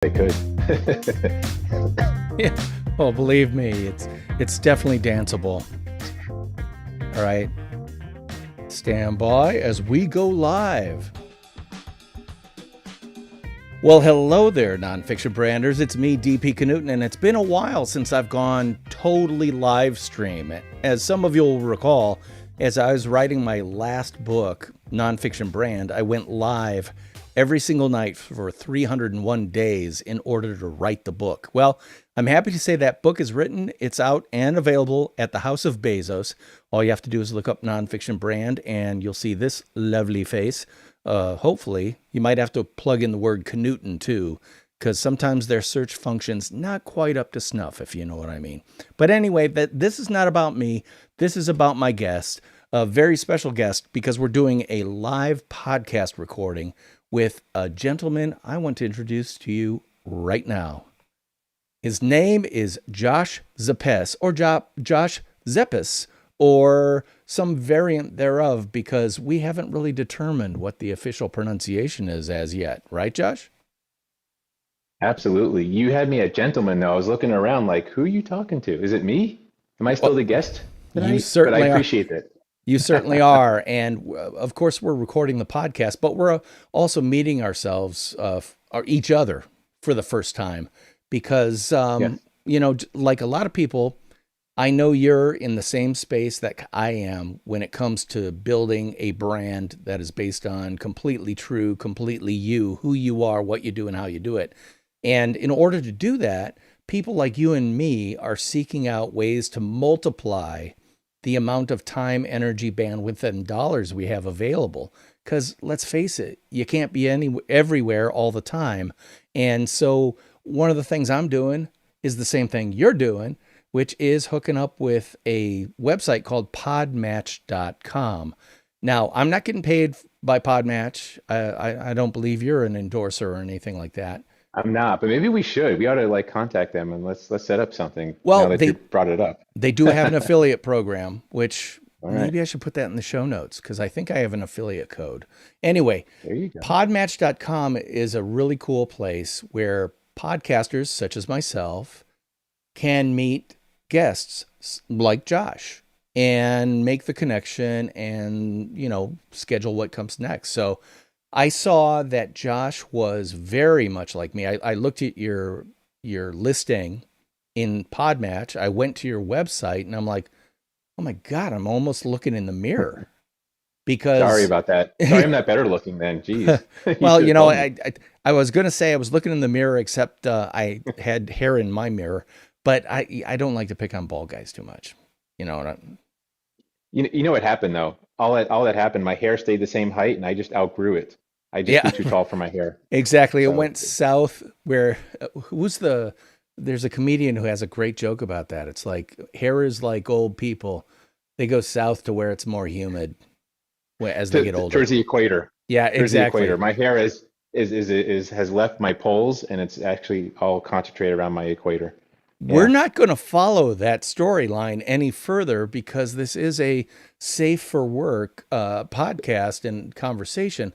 They could. Yeah. Well, believe me, it's definitely danceable. All right. Stand by as we go live. Well, hello there, nonfiction branders. It's me, DP Knudten, and it's been a while since I've gone totally live stream. As some of you will recall, as I was writing my last book, Nonfiction Brand, I went live every single night for 301 days in order to write the book. Well, I'm happy to say that book is written. It's out and available at the House of Bezos. All you have to do is look up Nonfiction Brand, and you'll see this lovely face. Hopefully, you might have to plug in the word Knudten too, because sometimes their search function's not quite up to snuff, if you know what I mean. But anyway, this is not about me. This is about my guest, a very special guest, because we're doing a live podcast recording with a gentleman I want to introduce to you right now. His name is Josh Zepess, or Josh Zepess, or some variant thereof, because we haven't really determined what the official pronunciation is as yet. Right, Josh? Absolutely. You had me at gentleman though. I was looking around like, who are you talking to? Is it me? Am I still Well, the guest you tonight? But I certainly are. appreciate it. You certainly are. And of course, we're recording the podcast, but we're also meeting ourselves, or each other for the first time, because, Yes. like a lot of people, I know you're in the same space that I am when it comes to building a brand that is based on completely true, completely you, who you are, what you do, and how you do it. And in order to do that, people like you and me are seeking out ways to multiply the amount of time, energy, bandwidth, and dollars we have available. Because let's face it, you can't be everywhere all the time. And so one of the things I'm doing is the same thing you're doing, which is hooking up with a website called podmatch.com. Now, I'm not getting paid by Podmatch. I don't believe you're an endorser or anything like that. I'm not, but maybe we should. We ought to like contact them and let's set up something now Well, that you brought it up. they do have an affiliate program, which All right. maybe I should put that in the show notes, because I think I have an affiliate code. Anyway, There you go. podmatch.com is a really cool place where podcasters such as myself can meet guests like Josh and make the connection and, schedule what comes next. So I saw that Josh was very much like me. I looked at your listing in Podmatch. I went to your website and I'm like, oh my God, I'm almost looking in the mirror Sorry because, about that. Sorry, I'm not better looking then. Jeez. You well, should have told me. I was going to say I was looking in the mirror, except I had hair in my mirror, but I don't like to pick on bald guys too much. You know what You know what happened though? All that happened, my hair stayed the same height and I just outgrew it. I just Yeah, grew too tall for my hair. exactly. It So went south where, there's a comedian who has a great joke about that. It's like hair is like old people. They go south to where it's more humid as they get older. towards the equator. Yeah, Towards the equator. exactly. My hair is has left my poles and it's actually all concentrated around my equator. We're Yeah. not going to follow that storyline any further because this is a safe for work podcast and conversation.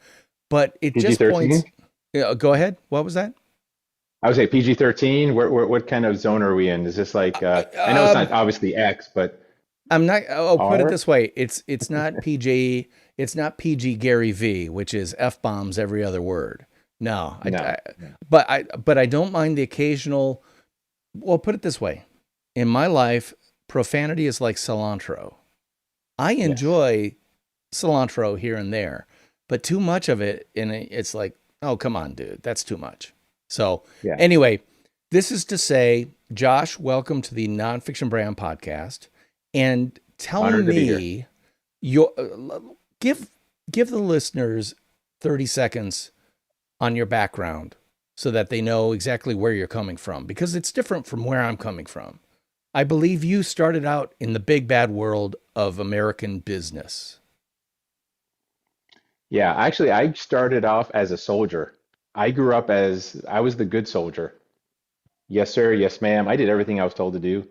But it just points. PG-13? Go ahead. What was that? I would say PG-13. What kind of zone are we in? Is this like I know it's Um, not obviously X, but I'm not. Oh, put it R? this way. It's not PG. It's not PG Gary V, which is f bombs every other word. No, No. No. but I don't mind the occasional. Well, put it this way. In my life, profanity is like cilantro. I Yes. enjoy cilantro here and there, but too much of it, and it's like, oh, come on, dude, that's too much. So, Yeah. anyway, this is to say, Josh, welcome to the Nonfiction Brand podcast, and tell Honored to be here. me your give give the listeners 30 seconds on your background so that they know exactly where you're coming from, because it's different from where I'm coming from. I believe you started out in the big bad world of American business. Yeah, actually I started off as a soldier. I grew up as I was the good soldier. Yes, sir. Yes, ma'am. I did everything I was told to do.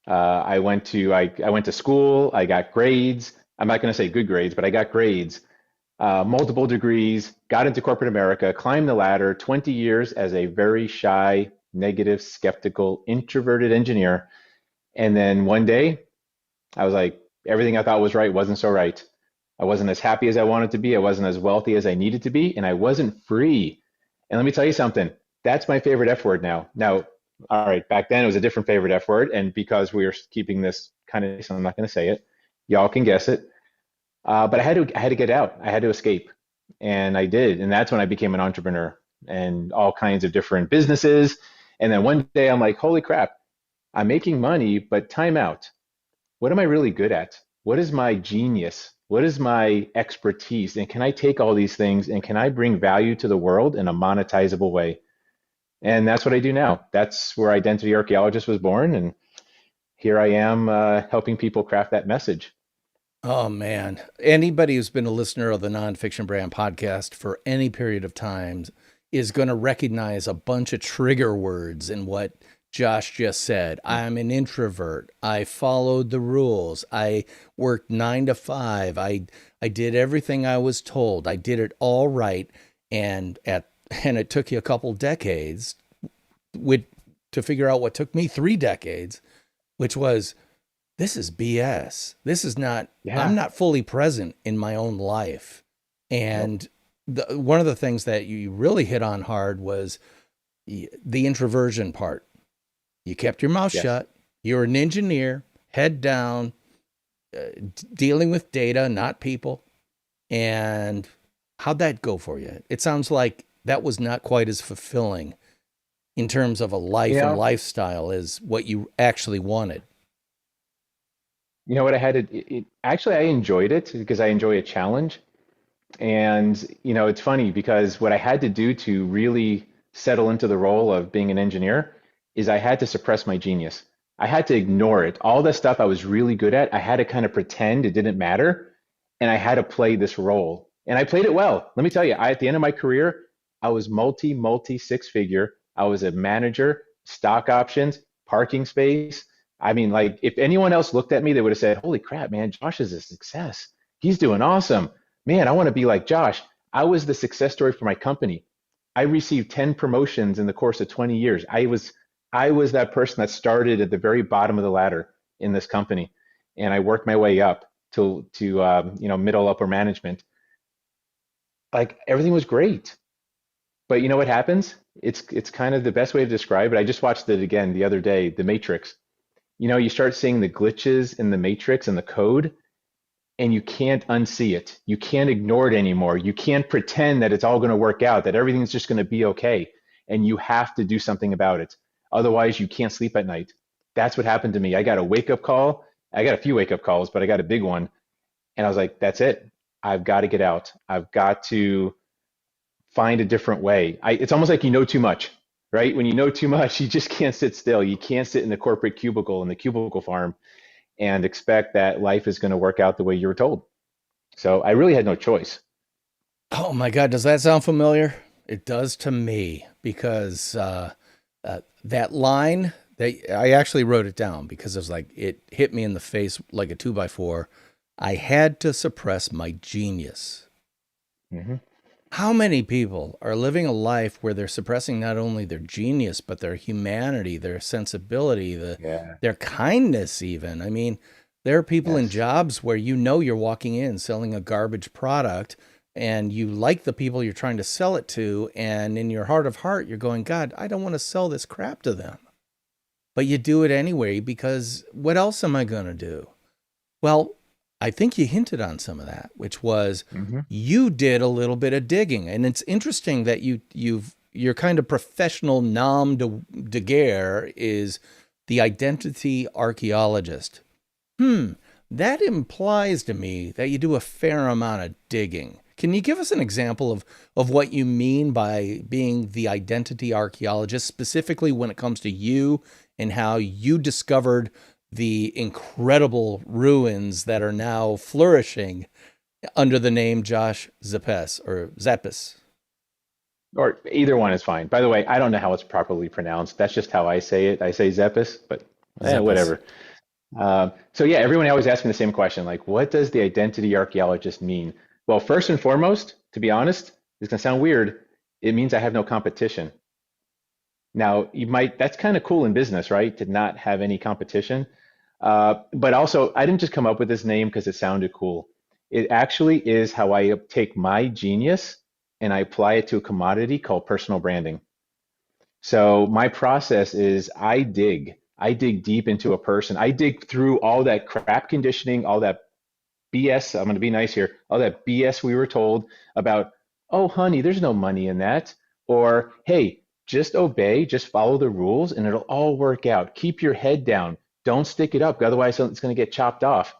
I went to school. I got grades. I'm not going to say good grades, but I got grades. multiple degrees, got into corporate America, climbed the ladder, 20 years as a very shy, negative, skeptical, introverted engineer. And then one day, I was like, everything I thought was right wasn't so right. I wasn't as happy as I wanted to be. I wasn't as wealthy as I needed to be. And I wasn't free. And let me tell you something, that's my favorite F word now. Now, all right, back then it was a different favorite F word. And because we are keeping this kind of, so I'm not going to say it. Y'all can guess it. But I had to get out. I had to escape, and I did. And that's when I became an entrepreneur and all kinds of different businesses. And then one day I'm like, holy crap, I'm making money, but time out. What am I really good at? What is my genius? What is my expertise? And can I take all these things and can I bring value to the world in a monetizable way? And that's what I do now. That's where Identity Archeologist was born. And here I am helping people craft that message. Oh man. Anybody who's been a listener of the Nonfiction Brand podcast for any period of time is going to recognize a bunch of trigger words in what Josh just said. I'm an introvert. I followed the rules. I worked 9 to 5. I did everything I was told. I did it all right. And it took you a couple decades with to figure out what took me 3 decades, which was this is BS. This is not, I'm Yeah. not fully present in my own life. Nope. And one of the things that you really hit on hard was the introversion part. You kept your mouth Yes. shut. You're an engineer, head down, dealing with data, not people. And how'd that go for you? It sounds like that was not quite as fulfilling in terms of a You life and know, lifestyle as what you actually wanted. you know what I had to, actually I enjoyed it because I enjoy a challenge. And, it's funny because what I had to do to really settle into the role of being an engineer is I had to suppress my genius. I had to ignore it. All the stuff I was really good at, I had to kind of pretend it didn't matter. And I had to play this role. And I played it well. Let me tell you, at the end of my career, I was multi six figure. I was a manager, stock options, parking space. I mean, like, if anyone else looked at me, they would have said, holy crap, man, Josh is a success. He's doing awesome. Man, I want to be like Josh. I was the success story for my company. I received 10 promotions in the course of 20 years. I was that person that started at the very bottom of the ladder in this company, and I worked my way up to middle upper management. Like everything was great. But you know what happens? It's kind of the best way to describe it. I just watched it again the other day, The Matrix. You start seeing the glitches in the Matrix and the code, and you can't unsee it. You can't ignore it anymore. You can't pretend that it's all going to work out, that everything's just going to be okay. And you have to do something about it. Otherwise, you can't sleep at night. That's what happened to me. I got a wake up call. I got a few wake up calls, but I got a big one. And I was like, that's it. I've got to get out. I've got to find a different way. It's almost like you know too much, right? When you know too much, you just can't sit still. You can't sit in the corporate cubicle in the cubicle farm and expect that life is going to work out the way you were told. So I really had no choice. Oh my God, does that sound familiar? It does to me because that line that I actually wrote it down because it was like it hit me in the face like a 2x4. I had to suppress my genius. Hmm. How many people are living a life where they're suppressing not only their genius, but their humanity, their sensibility, Yeah. their kindness, even? I mean, there are people in Yes. jobs where you're walking in selling a garbage product and you like the people you're trying to sell it to. And in your heart of heart, you're going, God, I don't want to sell this crap to them. But you do it anyway because what else am I going to do? Well, I think you hinted on some of that, which was Hmm. you did a little bit of digging, and it's interesting that your kind of professional de guerre is the identity archaeologist. That implies to me that you do a fair amount of digging. Can you give us an example of what you mean by being the identity archaeologist, specifically when it comes to you and how you discovered the incredible ruins that are now flourishing under the name Josh Zepess or Zepess? Or either one is fine. By the way, I don't know how it's properly pronounced. That's just how I say it. I say Zeppes, but Zepess. whatever. So yeah, everyone always asks me the same question, like, what does the identity archaeologist mean? Well, first and foremost, to be honest, it's going to sound weird. It means I have no competition. Now, that's kind of cool in business, right? To not have any competition. But also, I didn't just come up with this name because it sounded cool. It actually is how I take my genius and I apply it to a commodity called personal branding. So my process is I dig deep into a person. I dig through all that crap conditioning, all that BS. I'm going to be nice here. All that BS we were told about, oh, honey, there's no money in that. Or, hey, just obey, just follow the rules and it'll all work out. Keep your head down. Don't stick it up. Otherwise, it's going to get chopped off.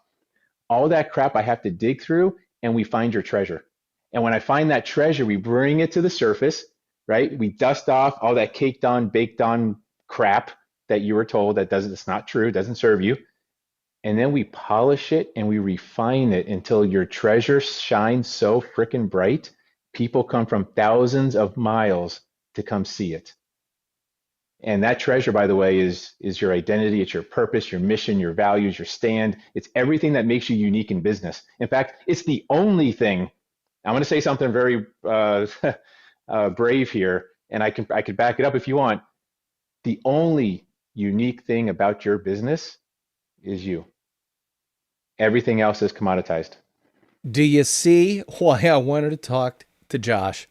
All that crap I have to dig through and we find your treasure. And when I find that treasure, we bring it to the surface, right? We dust off all that caked on, baked on crap that you were told it's not true, doesn't serve you. And then we polish it and we refine it until your treasure shines so freaking bright. People come from thousands of miles to come see it. And that treasure, by the way, is your identity, it's your purpose, your mission, your values, your stand. It's everything that makes you unique in business. In fact, it's the only thing. I'm going to say something very brave here, and I could back it up if you want. The only unique thing about your business is you. Everything else is commoditized. Do you see why I wanted to talk to Josh?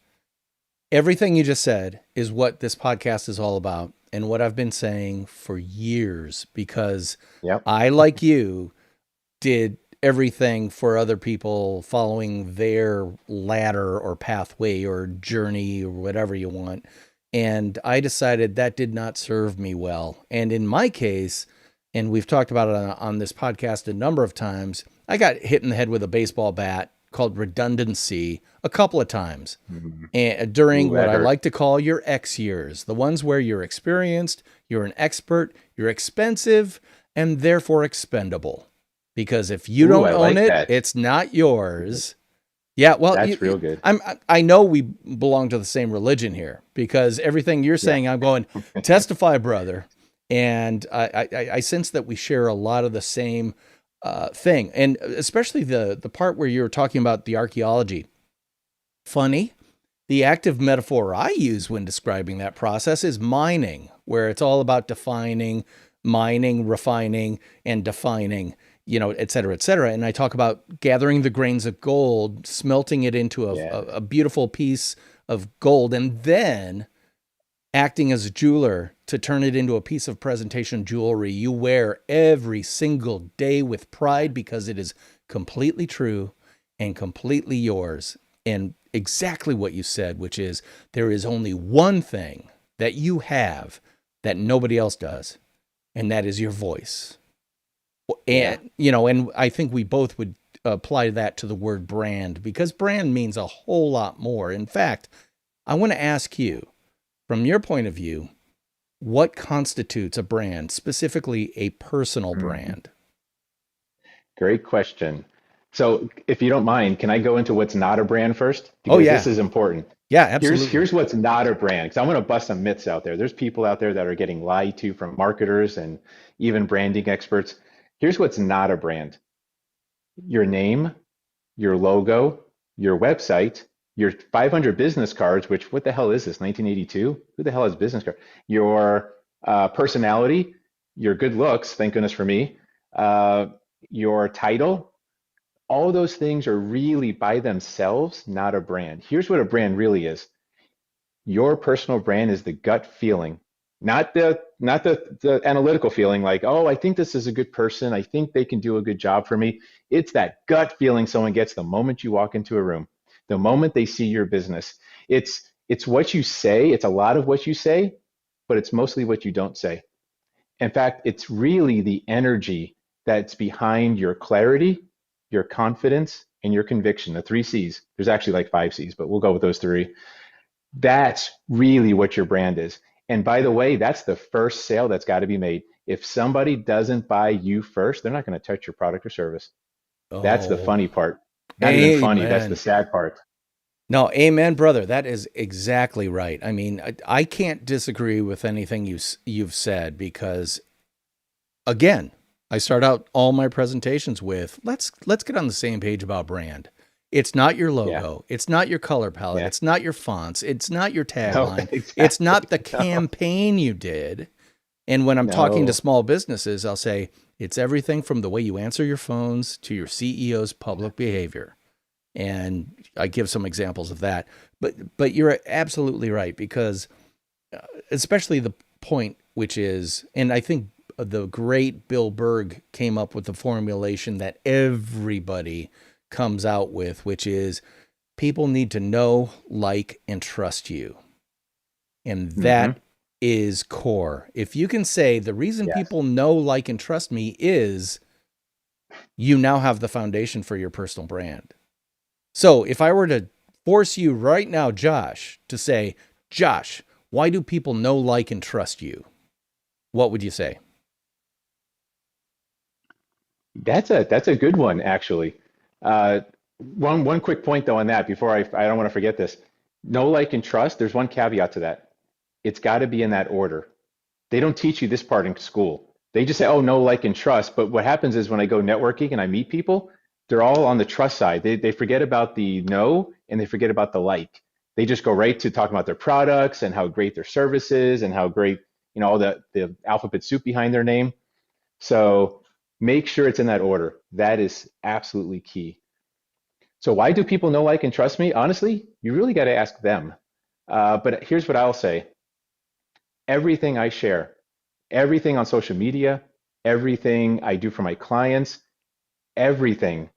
Everything you just said is what this podcast is all about and what I've been saying for years, because Yep. I, like you, did everything for other people following their ladder or pathway or journey or whatever you want. And I decided that did not serve me well. And in my case, and we've talked about it on this podcast a number of times, I got hit in the head with a baseball bat called redundancy a couple of times. Mm-hmm. And during Ooh, what that I hurt. like to call your X years, the ones where you're experienced, you're an expert, you're expensive, and therefore expendable. Because if you Ooh, don't I own like it, that. it's not yours. Yeah, well, That's real good. I know we belong to the same religion here, because everything you're Yeah. saying, I'm going, testify, brother. And I sense that we share a lot of the same thing, and especially the part where you're talking about the archaeology. Funny, the active metaphor I use when describing that process is mining, where it's all about defining, mining, refining, and defining, et cetera, et cetera. And I talk about gathering the grains of gold, smelting it into Yeah. a beautiful piece of gold, and then acting as a jeweler to turn it into a piece of presentation jewelry you wear every single day with pride, because it is completely true and completely yours. And exactly what you said, which is there is only one thing that you have that nobody else does, and that is your voice. Yeah. And I think we both would apply that to the word brand, because brand means a whole lot more. In fact, I want to ask you, from your point of view, what constitutes a brand, specifically a personal Mhm. brand? Great question. So, if you don't mind, can I go into what's not a brand first? Oh, Because this yeah. is important. Yeah, Here's absolutely. here's what's not a brand. Because I want to bust some myths out there. There's people out there that are getting lied to from marketers and even branding experts. Here's what's not a brand. Your name, your logo, your website, your 500 business cards, which what the hell is this, 1982? Who the hell has business cards? Your personality, your good looks, thank goodness for me, uh, your title, all those things are really by themselves not a brand. Here's what a brand really is. Your personal brand is the gut feeling, not the analytical feeling like, oh, I think this is a good person. I think they can do a good job for me. It's that gut feeling someone gets the moment you walk into a room, the moment they see your business. It's what you say. It's a lot of what you say, but it's mostly what you don't say. In fact, it's really the energy that's behind your clarity, your confidence, and your conviction, the three C's. There's actually like five C's, but we'll go with those three. That's really what your brand is. And by the way, that's the first sale that's got to be made. If somebody doesn't buy you first, they're not going to touch your product or service. That's the Oh, funny part. Not even funny, that's the amen. sad part. No, amen, brother. That is exactly right. I mean, I can't disagree with anything you've said, because, again, I start out all my presentations with let's get on the same page about brand. It's not your Yeah. logo. It's not your color palette. Yeah. It's not your fonts. It's not your No, tagline. It's exactly. not the No. campaign you did. And when I'm talking to No. small businesses, I'll say it's everything from the way you answer your phones to your CEO's public behavior. And I give some examples of that. But you're absolutely right, because especially the point, which is, and I think the great Bill Berg came up with the formulation that everybody comes out with, which is people need to know, like, and trust you. And Hmm. that is core. If you can say the reason Yes. people know, like, and trust me is you now have the foundation for your personal brand. So if I were to force you right now, Josh, to say, Josh, why do people know, like, and trust you? What would you say? That's a good one, actually. One quick point though on that before I don't want to forget this. Know, like, and trust. There's one caveat to that. It's got to be in that order. They don't teach you this part in school. They just say, oh, know, like, and trust. But what happens is when I go networking and I meet people, they're all on the trust side. They forget about the know and they forget about the like. They just go right to talking about their products and how great their service is and how great, all the alphabet soup behind their name. So make sure it's in that order. That is absolutely key. So why do people know, like, and trust me? Honestly, you really got to ask them. But here's what I'll say. Everything I share, everything on social media, everything I do for my clients, everything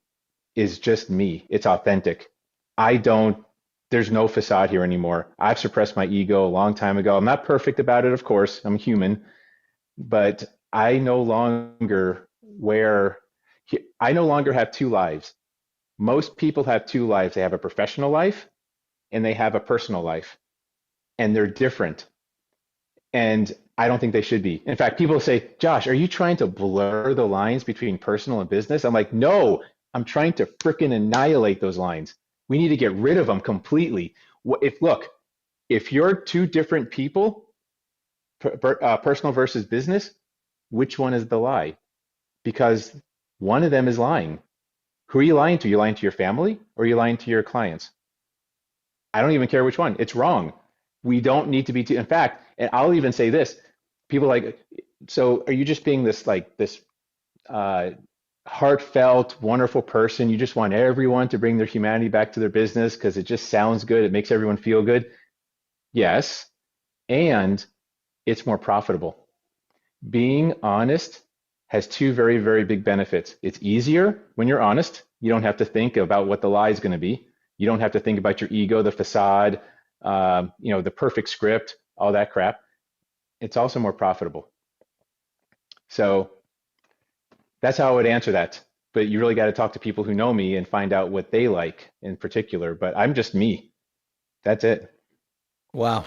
is just me. It's authentic. I don't, there's no facade here anymore. I've suppressed my ego a long time ago. I'm not perfect about it, of course. I'm human, but wear, I no longer have two lives. Most people have two lives. They have a professional life and they have a personal life, and they're different. And I don't think they should be. In fact, people say, Josh, are you trying to blur the lines between personal and business? I'm like, no, I'm trying to fricking annihilate those lines. We need to get rid of them completely. Look, if you're two different people, personal versus business, which one is the lie? Because one of them is lying. Who are you lying to? You lying to your family or are you lying to your clients? I don't even care which one. It's wrong. We don't need to be. In fact, and I'll even say this: people like, so are you just being this uh, heartfelt, wonderful person? You just want everyone to bring their humanity back to their business because it just sounds good. It makes everyone feel good. Yes, and it's more profitable. Being honest has two very, very big benefits. It's easier when you're honest. You don't have to think about what the lie is going to be. You don't have to think about your ego, the facade, the perfect script, all that crap. It's also more profitable. So that's how I would answer that. But you really got to talk to people who know me and find out what they like in particular. But I'm just me. That's it. Wow.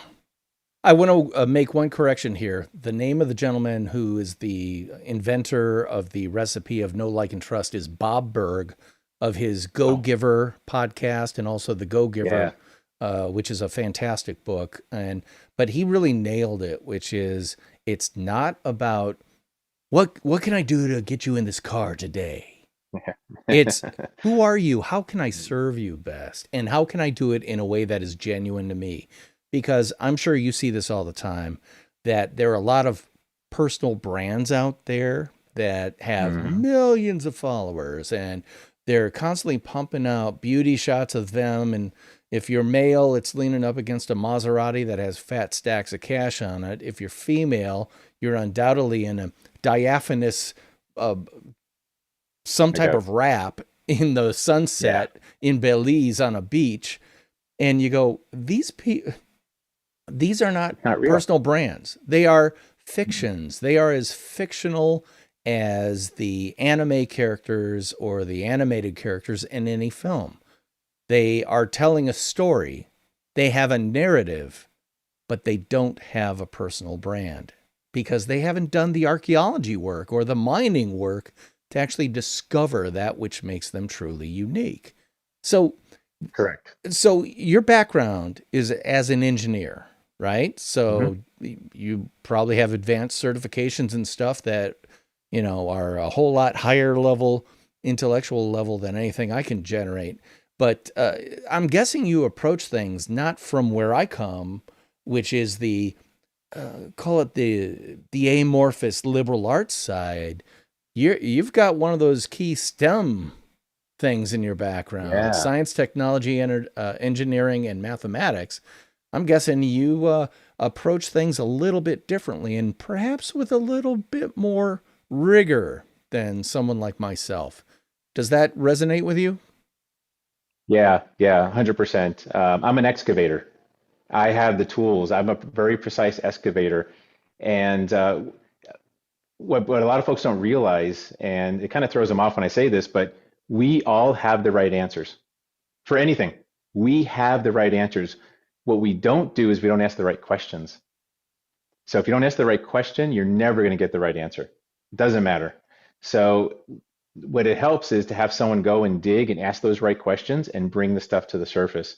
I want to make one correction here. The name of the gentleman who is the inventor of the recipe of Know, Like, and Trust is Bob Berg of his Go Oh, Giver podcast and also the Go Giver, yeah. which is a fantastic book. But he really nailed it, which is it's not about what can I do to get you in this car today? It's who are you? How can I serve you best? And how can I do it in a way that is genuine to me? Because I'm sure you see this all the time, that there are a lot of personal brands out there that have Hmm. millions of followers and they're constantly pumping out beauty shots of them. And if you're male, it's leaning up against a Maserati that has fat stacks of cash on it. If you're female, you're undoubtedly in a diaphanous uh, some Like type a, of wrap in the yeah, sunset in Belize on a beach, and you go, these are not it's not real. personal brands. They are fictions. They are as fictional as the anime characters or the animated characters in any film. They are telling a story. They have a narrative, but they don't have a personal brand because they haven't done the archaeology work or the mining work to actually discover that which makes them truly unique. So, Correct. so your background is as an engineer, right? Hmm. So you probably have advanced certifications and stuff that, are a whole lot higher level, intellectual level than anything I can generate. But I'm guessing you approach things not from where I come, which is the call it the amorphous liberal arts side. You've got one of those key STEM things in your background: Yeah. science, technology, engineering, and mathematics. I'm guessing you approach things a little bit differently and perhaps with a little bit more rigor than someone like myself. Does that resonate with you? Yeah. Yeah. 100%. I'm an excavator. I have the tools. I'm a very precise excavator. And what a lot of folks don't realize, and it kind of throws them off when I say this, but we all have the right answers for anything. We have the right answers. What we don't do is we don't ask the right questions. So if you don't ask the right question, you're never going to get the right answer. It doesn't matter. So what it helps is to have someone go and dig and ask those right questions and bring the stuff to the surface.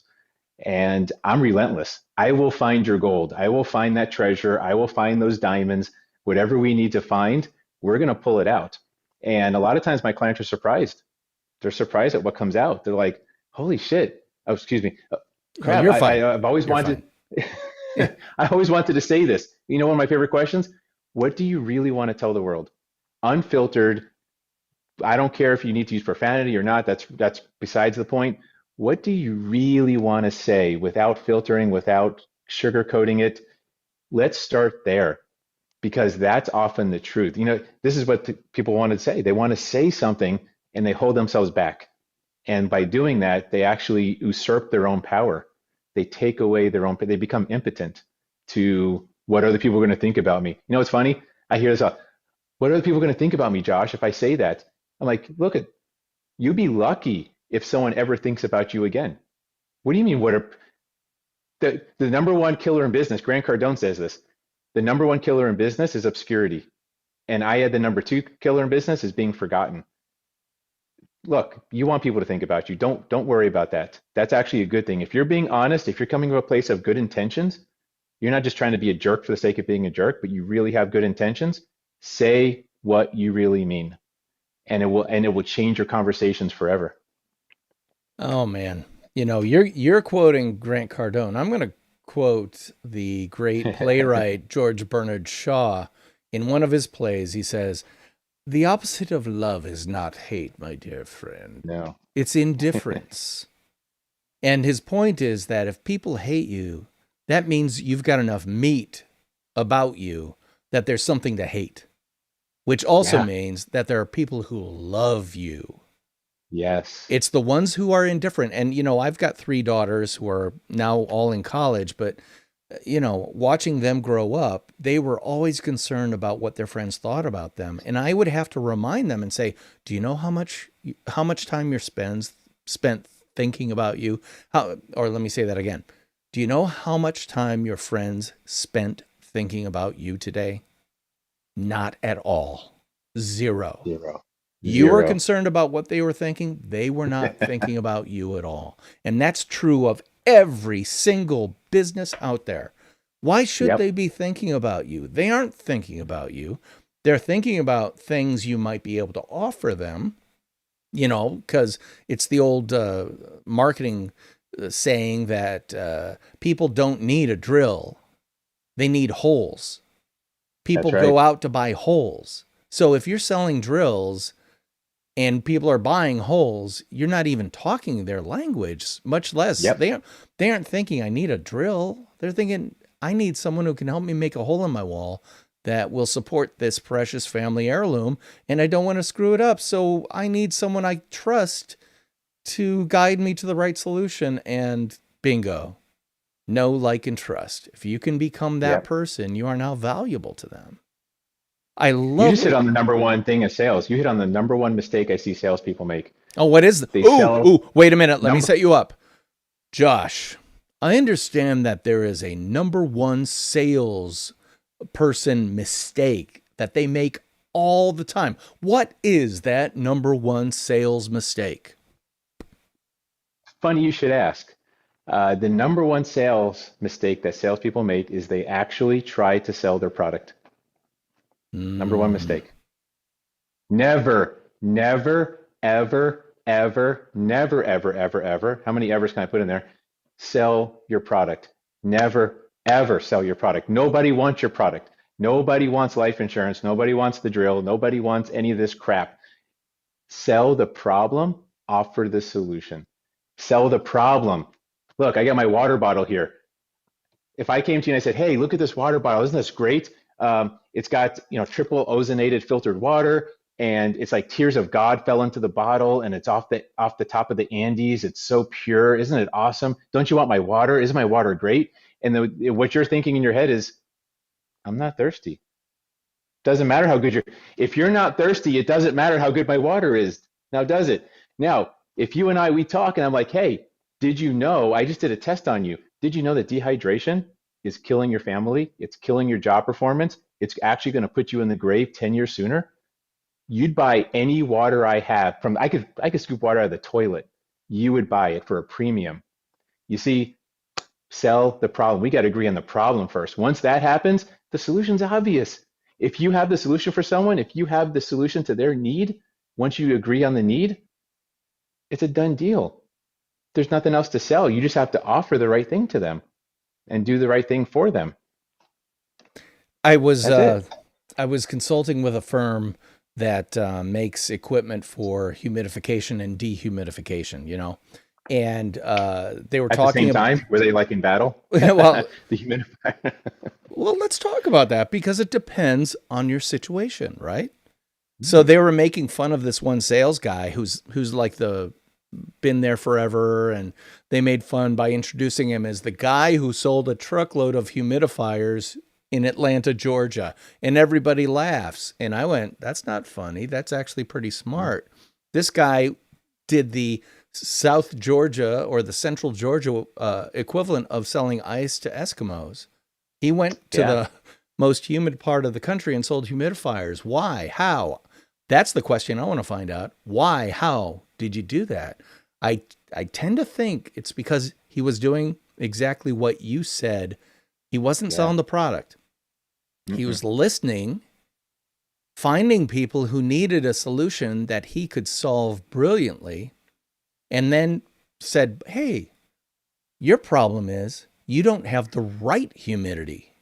And I'm relentless. I will find your gold. I will find that treasure. I will find those diamonds. Whatever we need to find, we're going to pull it out. And a lot of times my clients are surprised. They're surprised at what comes out. They're like, holy shit. Oh, excuse me. Oh, Crap. you're fine. I've always You're wanted, fine. I always wanted to say this. You know, one of my favorite questions, what do you really want to tell the world? Unfiltered. I don't care if you need to use profanity or not. That's besides the point. What do you really want to say without filtering, without sugarcoating it? Let's start there because that's often the truth. You know, this is what people want to say. They want to say something and they hold themselves back. And by doing that, they actually usurp their own power. They take away their own, they become impotent to what other people are going to think about me. You know, it's funny. I hear this, what are the people going to think about me, Josh, if I say that? I'm like, look, you'd be lucky if someone ever thinks about you again. What do you mean? What are the number one killer in business? Grant Cardone says this. The number one killer in business is obscurity. And I had the number two killer in business is being forgotten. Look, you want people to think about you. Don't worry about that. That's actually a good thing. If you're being honest, if you're coming from a place of good intentions, you're not just trying to be a jerk for the sake of being a jerk, but you really have good intentions, say what you really mean. And it will change your conversations forever. Oh man, you're quoting Grant Cardone. I'm going to quote the great playwright George Bernard Shaw. In one of his plays, he says, "The opposite of love is not hate, my dear friend. No. It's indifference." And his point is that if people hate you, that means you've got enough meat about you that there's something to hate, which also Yeah. means that there are people who love you. Yes. It's the ones who are indifferent. And, I've got three daughters who are now all in college, but, watching them grow up, they were always concerned about what their friends thought about them. And I would have to remind them and say, do you know how much time you're spent thinking about you? Or let me say that again. Do you know how much time your friends spent thinking about you today? Not at all. Zero. Zero. You were Zero. concerned about what they were thinking. They were not thinking about you at all. And that's true of every single business out there. Why should Yep. they be thinking about you? They aren't thinking about you. They're thinking about things you might be able to offer them, because it's the old marketing saying that people don't need a drill. They need holes. People That's right. go out to buy holes. So if you're selling drills and people are buying holes, you're not even talking their language, much less Yep. they aren't thinking I need a drill. They're thinking I need someone who can help me make a hole in my wall that will support this precious family heirloom, and I don't want to screw it up. So I need someone I trust to guide me to the right solution, and bingo. Know, like, and trust. If you can become that Yep. person, you are now valuable to them. I You love just hit it. on the number one thing of sales. You hit on the number one mistake I see salespeople make. Oh, what is They sell ooh, wait a minute. Let me number. set you up. Josh, I understand that there is a number one sales person mistake that they make all the time. What is that number one sales mistake? Funny you should ask. The number one sales mistake that salespeople make is they actually try to sell their product. Number one Mm, mistake. Never, never, ever, ever, never, ever, ever, ever, how many evers can I put in there? Sell your product. Never, ever sell your product. Nobody wants your product. Nobody wants life insurance. Nobody wants the drill. Nobody wants any of this crap. Sell the problem, offer the solution. Sell the problem. Look, I got my water bottle here. If I came to you and I said, "Hey, look at this water bottle. Isn't this great? It's got, triple ozonated filtered water, and it's like tears of God fell into the bottle, and it's off the top of the Andes. It's so pure. Isn't it awesome? Don't you want my water? Isn't my water great?" And what you're thinking in your head is, "I'm not thirsty. Doesn't matter how good you're. If you're not thirsty, it doesn't matter how good my water is. Now, does it? Now, if you and we talk, and I'm like, "Hey, did you know? I just did a test on you. Did you know that dehydration is killing your family? It's killing your job performance. It's actually going to put you in the grave 10 years sooner." You'd buy any water I have from. I could scoop water out of the toilet. You would buy it for a premium. You see, sell the problem. We got to agree on the problem first. Once that happens, the solution's obvious. If you have the solution for someone, if you have the solution to their need, once you agree on the need, it's a done deal. There's nothing else to sell. You just have to offer the right thing to them and do the right thing for them. I was That's it. I was consulting with a firm that makes equipment for humidification and dehumidification, and they were At the talking same about, time, were they like in battle? well, The humidifier. well, let's talk about that because it depends on your situation, right? So they were making fun of this one sales guy who's like been there forever, and they made fun by introducing him as the guy who sold a truckload of humidifiers in Atlanta, Georgia, and everybody laughs. And I went, "That's not funny. That's actually pretty smart." This guy did the South Georgia or the Central Georgia equivalent of selling ice to Eskimos. He went to Yeah. the most humid part of the country and sold humidifiers. Why? How? That's the question I want to find out. Why? How did you do that? I I tend to think it's because he was doing exactly what you said. He wasn't Yeah. selling the product. He Mm-mm. was listening, finding people who needed a solution that he could solve brilliantly, and then said, "Hey, your problem is you don't have the right humidity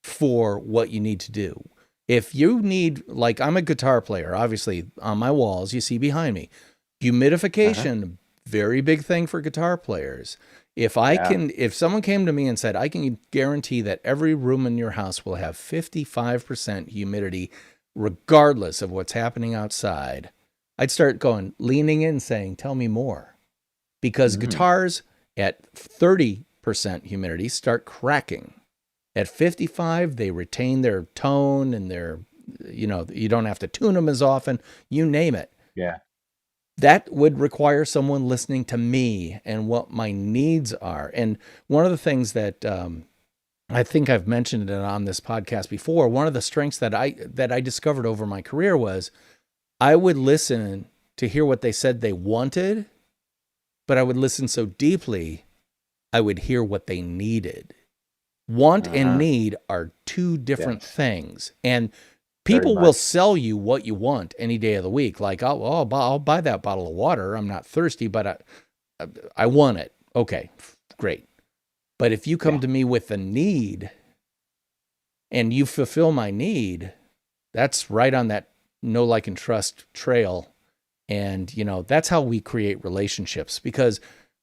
for what you need to do. If you need, like, I'm a guitar player, obviously on my walls, you see behind me, Uh-huh. humidification, very big thing for guitar players. Yeah. If someone came to me and said, I can guarantee that every room in your house will have 55% humidity, regardless of what's happening outside, I'd start leaning in saying, tell me more. Because Mm. guitars at 30% humidity start cracking. At 55, they retain their tone and you don't have to tune them as often, you name it. Yeah. That would require someone listening to me and what my needs are. And one of the things that I think I've mentioned it on this podcast before, one of the strengths that I discovered over my career was I would listen to hear what they said they wanted, but I would listen so deeply, I would hear what they needed. Want and Uh-huh. need are two different Yes. things. And Very people will much. sell you what you want any day of the week. Like, I'll buy that bottle of water. I'm not thirsty, but I want it. Okay, great. But if you come Yeah. to me with a need and you fulfill my need, that's right on that know, like, and trust trail. And, that's how we create relationships. Because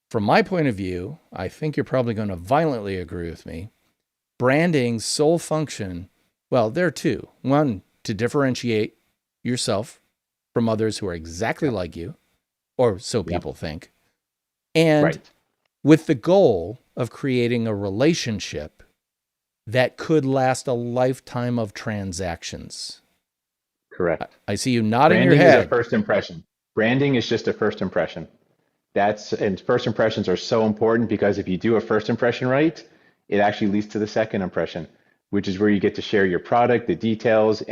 from my point of view, I think you're probably going to violently agree with me. Branding's sole function, well, there are two. One, to differentiate yourself from others who are exactly Yep. like you, or so Yep. people think, and Right. with the goal of creating a relationship that could last a lifetime of transactions. Correct. I see you nodding your Branding is a head. first impression. Branding is just a first impression. And first impressions are so important because if you do a first impression right, it actually leads to the second impression, which is where you get to share your product, the details,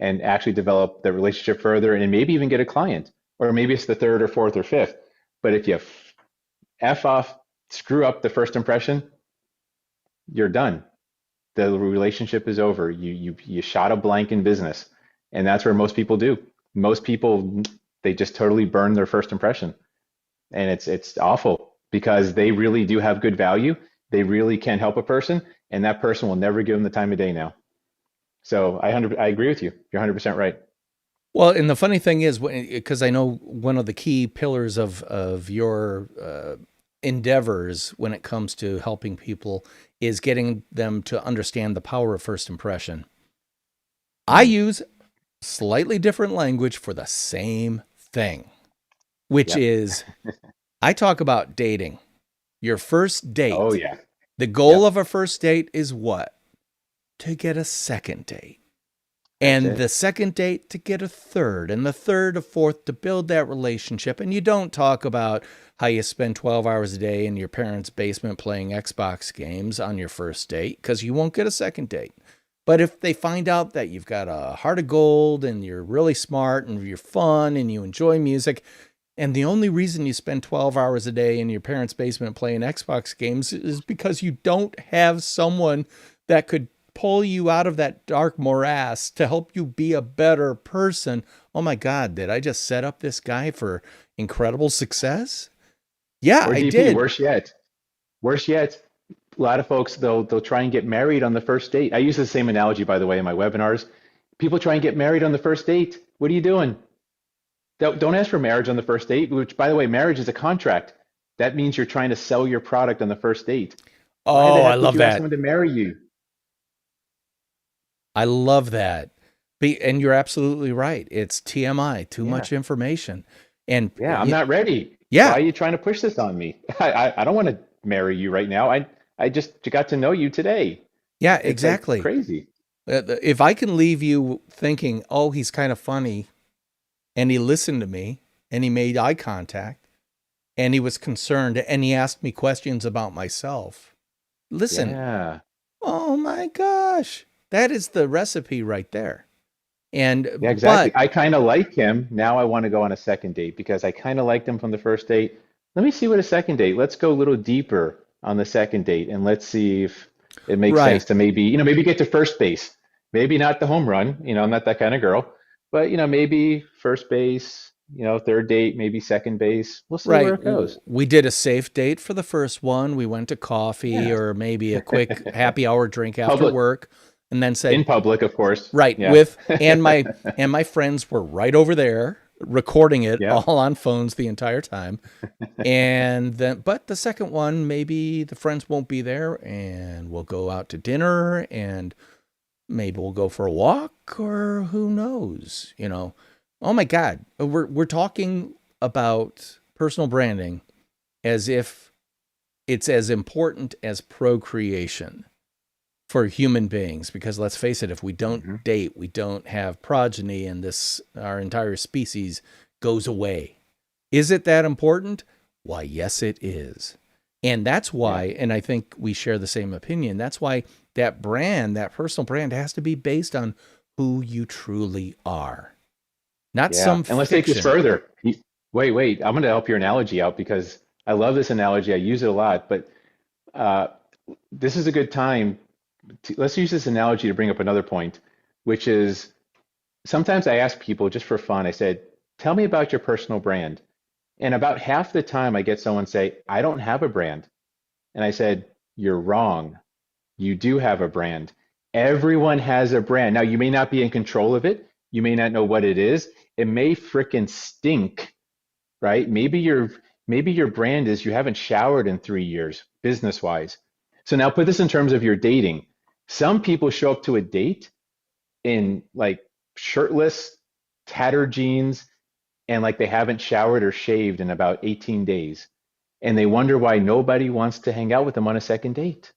and actually develop the relationship further and maybe even get a client. Or maybe it's the third or fourth or fifth. But if you F off, screw up the first impression, you're done. The relationship is over. You shot a blank in business. And that's where most people do. Most people They just totally burn their first impression. And it's awful because they really do have good value. They really can help a person, and that person will never give them the time of day now. So I agree with you. You're 100% right. Well, and the funny thing is, because I know one of the key pillars of your endeavors when it comes to helping people is getting them to understand the power of first impression. I Mm, use slightly different language for the same thing, which yep. is I talk about dating. Your first Oh date. yeah. The goal Yep. of a first date is what? To get a second date. That's And the it. second date to get a third, and the third a fourth to build that relationship. And you don't talk about how you spend 12 hours a day in your parents' basement playing Xbox games on your first date because you won't get a second date. But if they find out that you've got a heart of gold and you're really smart and you're fun and you enjoy music, and the only reason you spend 12 hours a day in your parents' basement playing Xbox games is because you don't have someone that could pull you out of that dark morass to help you be a better person. Oh my God, did I just set up this guy for incredible success? Yeah, Or I DP, did. worse yet. Worse yet, a lot of folks they'll try and get married on the first date. I use the same analogy, by the way, in my webinars. People try and get married on the first date. What are you doing? Don't ask for marriage on the first date, which, by the way, marriage is a contract. That means you're trying to sell your product on the first date. Why the Oh, I heck would love you ask that. someone to marry you? I love that. And you're absolutely right. It's TMI, too Yeah, much information. And yeah, I'm not ready. Why yeah, are you trying to push this on me? I don't want to marry you right now. I just got to know you today. yeah, It's like exactly. crazy. If I can leave you thinking, oh, he's kind of funny, and he listened to me, and he made eye contact, and he was concerned, and he asked me questions about myself. Listen, Yeah. oh my gosh, that is the recipe right there. Yeah, And exactly. but I kind of like him. Now I want to go on a second date because I kind of liked him from the first date. Let me see what a second date. Let's go a little deeper on the second date and let's see if it makes sense right, to maybe, maybe get to first base. Maybe not the home run, I'm not that kind of girl, but maybe first base, third date, maybe second base. We'll see where right. it goes. We did a safe date for the first one. We went to coffee Yeah. or maybe a quick happy hour drink after Public, work, and then in said, public, of course. right, Yeah. and my friends were right over there recording it Yeah. all on phones the entire time. And then, but the second one, maybe the friends won't be there and we'll go out to dinner and maybe we'll go for a walk or who knows. Oh my God. We're talking about personal branding as if it's as important as procreation for human beings, because let's face it, if we Hmm. don't date, we don't have progeny, and this our entire species goes away. Is it that important? Why, yes, it is. And that's Yeah. why, and I think we share the same opinion, that's why that brand, that personal brand, has to be based on who you truly are, not Yeah. some And let's take this fiction. further. Wait. I'm going to help your analogy out because I love this analogy. I use it a lot, but uh, this is a good time let's use this analogy to bring up another point, which is sometimes I ask people just for fun, I said, tell me about your personal brand. And about half the time I get someone say, I don't have a brand. And I said, you're wrong. You do have a brand. Everyone has a brand. Now, you may not be in control of it. You may not know what it is. It may frickin' stink, right? Maybe your brand is you haven't showered in 3 years, business wise. So now put this in terms of your dating. Some people show up to a date in like shirtless, tattered jeans, and like they haven't showered or shaved in about 18 days. And they wonder why nobody wants to hang out with them on a second date.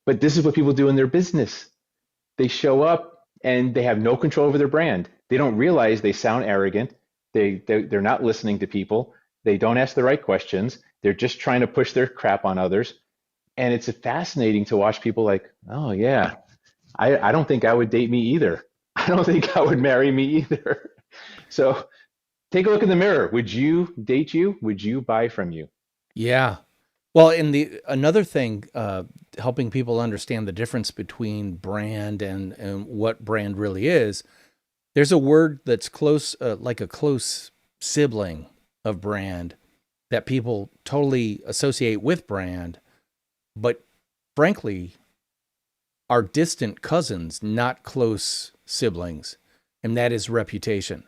But this is what people do in their business. They show up and they have no control over their brand. They don't realize they sound arrogant. They're not listening to people. They don't ask the right questions. They're just trying to push their crap on others. And it's fascinating to watch people like, oh yeah, I don't think I would date me either. I don't think I would marry me either. So take a look in the mirror. Would you date you? Would you buy from you? Yeah. Well, in the another thing, helping people understand the difference between brand and what brand really is. There's a word that's close, like a close sibling of brand that people totally associate with brand, but frankly, are distant cousins, not close siblings. And that is reputation.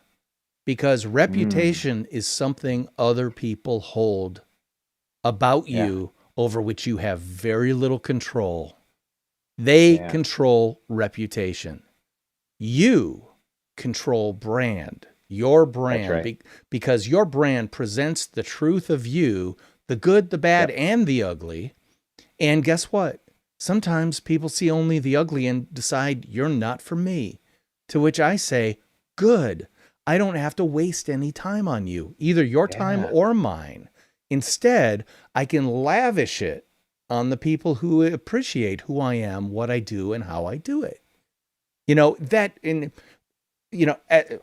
Because Mm, reputation is something other people hold about yeah, you over which you have very little control. They yeah, control reputation. You control brand, your that's brand, right. because your brand presents the truth of you, the good, the bad, Yep. and the ugly. And guess what? Sometimes people see only the ugly and decide you're not for me. To which I say, good. I don't have to waste any time on you, either your time Yeah. or mine. Instead, I can lavish it on the people who appreciate who I am, what I do, and how I do it. That in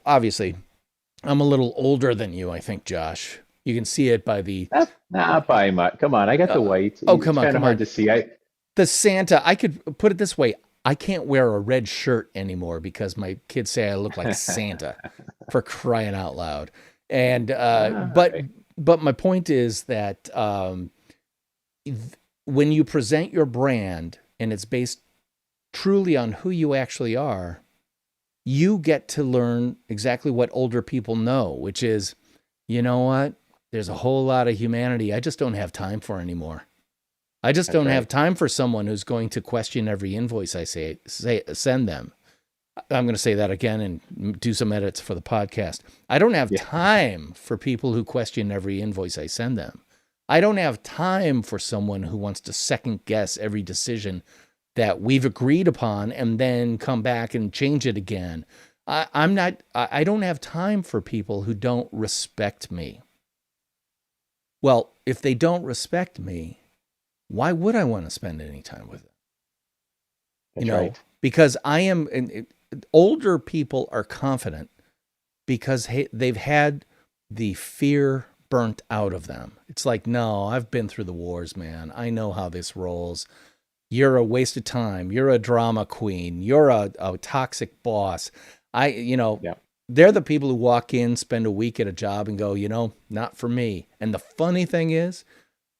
obviously, I'm a little older than you, I think, Josh. You can see it by the Not by much. Come on, I got the white. oh, It's come on, kind of come hard on. to see. I The Santa, I could put it this way. I can't wear a red shirt anymore because my kids say I look like Santa, for crying out loud. And all but right. but my point is that when you present your brand and it's based truly on who you actually are, you get to learn exactly what older people know, which is, you know what? There's a whole lot of humanity I just don't have time for anymore. I just That's don't have right. time for someone who's going to question every invoice I send them. I'm going to say that again and do some edits for the podcast. I don't have Yeah. time for people who question every invoice I send them. I don't have time for someone who wants to second guess every decision that we've agreed upon and then come back and change it again. I'm not, I don't have time for people who don't respect me. Well, if they don't respect me, why would I want to spend any time with them? That's right. Because I am, older people are confident because they've had the fear burnt out of them. It's like, no, I've been through the wars, man. I know how this rolls. You're a waste of time. You're a drama queen. You're a toxic boss. I, you know, Yeah. they're the people who walk in, spend a week at a job and go, not for me. And the funny thing is,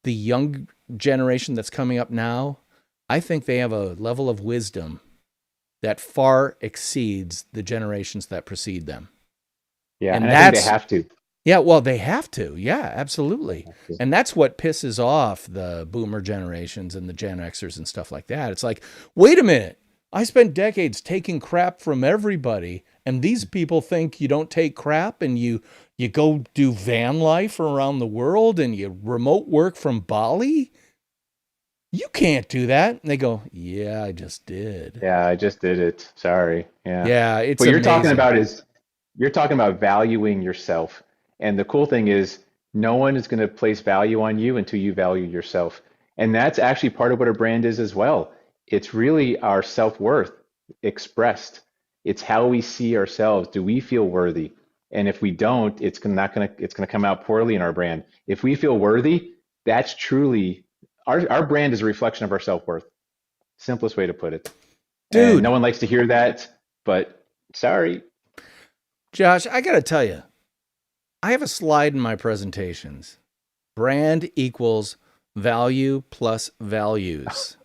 the young generation that's coming up now, I think they have a level of wisdom that far exceeds the generations that precede them. Yeah. And And I think they that's, have to. yeah, well, they have to. Yeah, absolutely. Have to. And that's what pisses off the boomer generations and the Gen Xers and stuff like that. It's like, wait a minute. I spent decades taking crap from everybody, and these people think you don't take crap and you go do van life around the world and you remote work from Bali? You can't do that. And they go, yeah, I just did. Yeah, I just did it. Sorry. Yeah. Yeah, it's What you're talking amazing. about is you're talking about valuing yourself. And the cool thing is no one is going to place value on you until you value yourself. And that's actually part of what a brand is as well. It's really our self-worth expressed. It's how we see ourselves. Do we feel worthy? And if we don't, it's going to come out poorly in our brand. If we feel worthy, that's truly our brand is a reflection of our self-worth. Simplest way to put it. And no Dude, one likes to hear that, but sorry. Josh, I got to tell you, I have a slide in my presentations. Brand equals value plus values.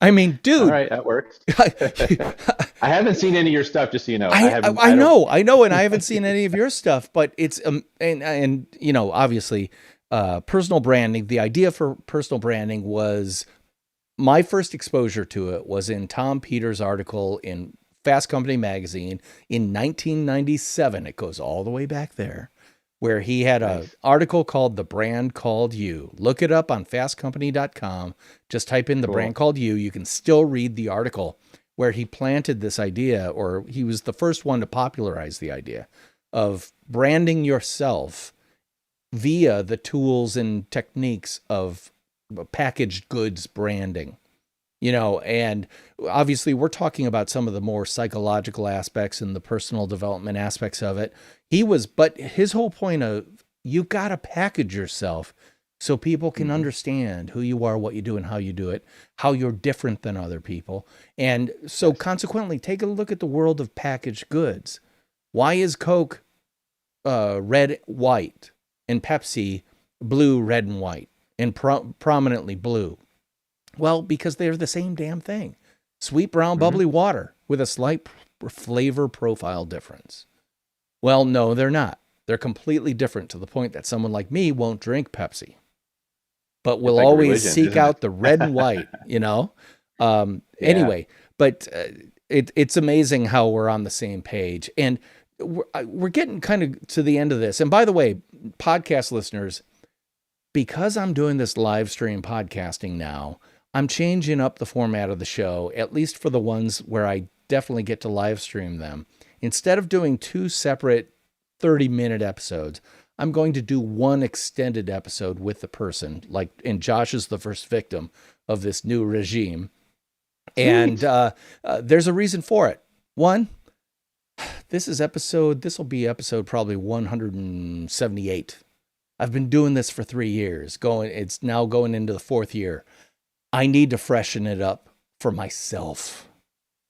I mean, All dude, right, that works. I, I haven't seen any of your stuff, just so you know. I I haven't, I I don't, know, I know, and I haven't seen any of your stuff, but it's and obviously, personal branding. The idea for personal branding was my first exposure to it was in Tom Peters' article in Fast Company magazine in 1997. It goes all the way back there, where he had a nice, article called "The Brand Called You." Look it up on fastcompany.com. Just type in "The Brand cool. Called You." You can still read the article where he planted this idea, or he was the first one to popularize the idea of branding yourself via the tools and techniques of packaged goods branding. And obviously we're talking about some of the more psychological aspects and the personal development aspects of it. But his whole point of you got to package yourself so people can Hmm. understand who you are, what you do, and how you do it, how you're different than other people. And so Yes, consequently, take a look at the world of packaged goods. Why is Coke red, white, and Pepsi blue, red, and white, and prominently blue? Well, because they're the same damn thing. Sweet brown bubbly water with a slight flavor profile difference. Well, no, they're not. They're completely different to the point that someone like me won't drink Pepsi, but It's will like always religion, seek isn't it? out the red and white, you know? Yeah. Anyway, but it's amazing how we're on the same page. And we're getting kind of to the end of this. And by the way, podcast listeners, because I'm doing this live stream podcasting now, I'm changing up the format of the show, at least for the ones where I definitely get to live stream them. Instead of doing two separate 30-minute episodes, I'm going to do one extended episode with the person, and Josh is the first victim of this new regime. And there's a reason for it. One, this will be episode probably 178. I've been doing this for 3 years. It's now going into the 4th year. I need to freshen it up for myself.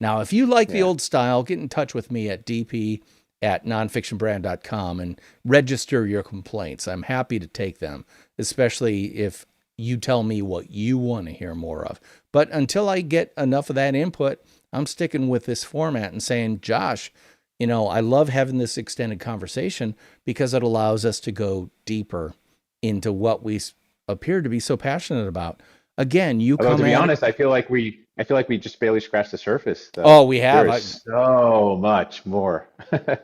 Now, if you like the old style, get in touch with me at dp@nonfictionbrand.com and register your complaints. I'm happy to take them, especially if you tell me what you want to hear more of. But until I get enough of that input, I'm sticking with this format and saying, Josh, I love having this extended conversation because it allows us to go deeper into what we appear to be so passionate about. Again, Although to be honest, I feel like we just barely scratched the surface, though. Oh, we have. There is so much more.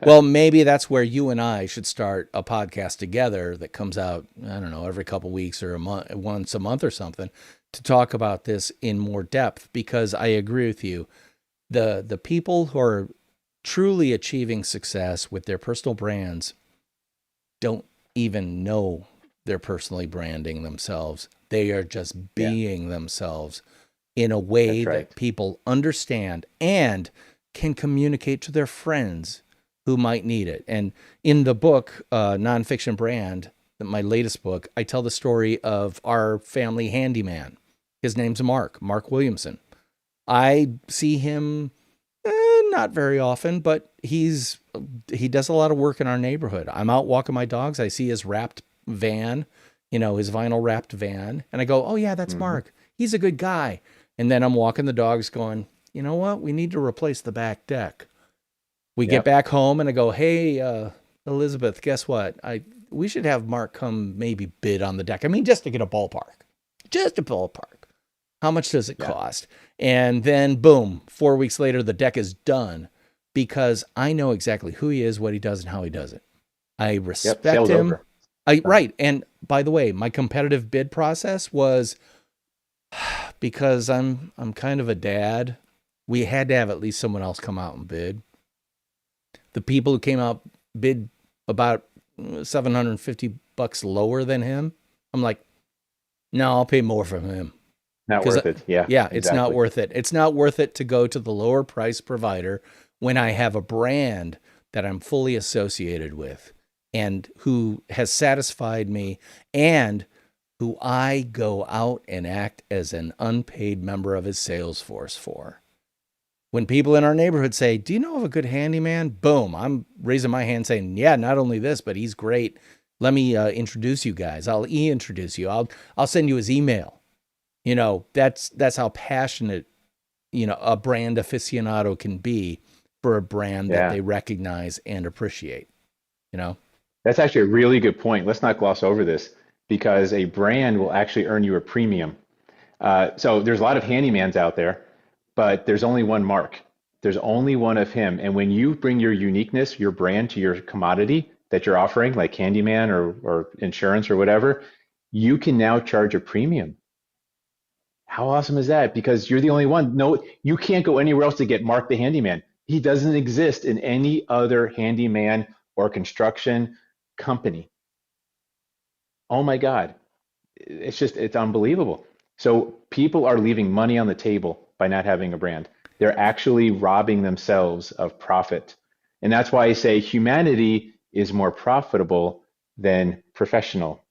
Well, maybe that's where you and I should start a podcast together that comes out, I don't know, every couple of weeks or once a month or something, to talk about this in more depth, because I agree with you. The people who are truly achieving success with their personal brands don't even know they're personally branding themselves. They are just being themselves in a way that people understand and can communicate to their friends who might need it. And in the book, Nonfiction Brand, my latest book, I tell the story of our family handyman. His name's Mark Williamson. I see him not very often, but he does a lot of work in our neighborhood. I'm out walking my dogs. I see his wrapped van, his vinyl wrapped van. And I go, oh yeah, that's Mark. He's a good guy. And then I'm walking the dogs going, you know what? We need to replace the back deck. We get back home and I go, hey, Elizabeth, guess what? We should have Mark come maybe bid on the deck. I mean, just to get a ballpark. Just a ballpark. How much does it cost? And then boom, 4 weeks later, the deck is done because I know exactly who he is, what he does, and how he does it. I respect him. Right. And by the way, my competitive bid process was, because I'm kind of a dad, we had to have at least someone else come out and bid. The people who came out bid about $750 lower than him. I'm like, no, I'll pay more from him. Not worth it. Yeah. Yeah, exactly. It's not worth it. It's not worth it to go to the lower price provider when I have a brand that I'm fully associated with and who has satisfied me and who I go out and act as an unpaid member of his sales force for. When people in our neighborhood say, do you know of a good handyman? Boom, I'm raising my hand saying, yeah, not only this, but he's great. Let me introduce you guys. I'll introduce you. I'll send you his email. That's how passionate, a brand aficionado can be for a brand that they recognize and appreciate, That's actually a really good point. Let's not gloss over this because a brand will actually earn you a premium. So there's a lot of handymans out there, but there's only one Mark. There's only one of him. And when you bring your uniqueness, your brand to your commodity that you're offering, like handyman or insurance or whatever, you can now charge a premium. How awesome is that? Because you're the only one. No, you can't go anywhere else to get Mark the handyman. He doesn't exist in any other handyman or construction company. Oh my God. It's unbelievable. So people are leaving money on the table by not having a brand. They're actually robbing themselves of profit. And that's why I say humanity is more profitable than professional.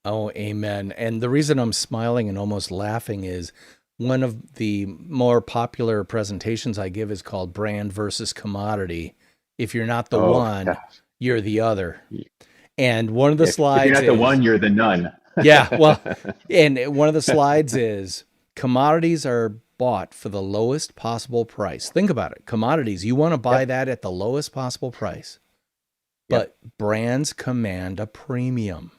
Oh, amen. And the reason I'm smiling and almost laughing is one of the more popular presentations I give is called Brand versus Commodity. If you're not the Oh, one, gosh. you're the other. And one of the If you're slides not the is, one, you're the none. yeah, well, and one of the slides is commodities are bought for the lowest possible price. Think about it. Commodities, you want to buy Yep. that at the lowest possible price, Yep. but brands command a premium.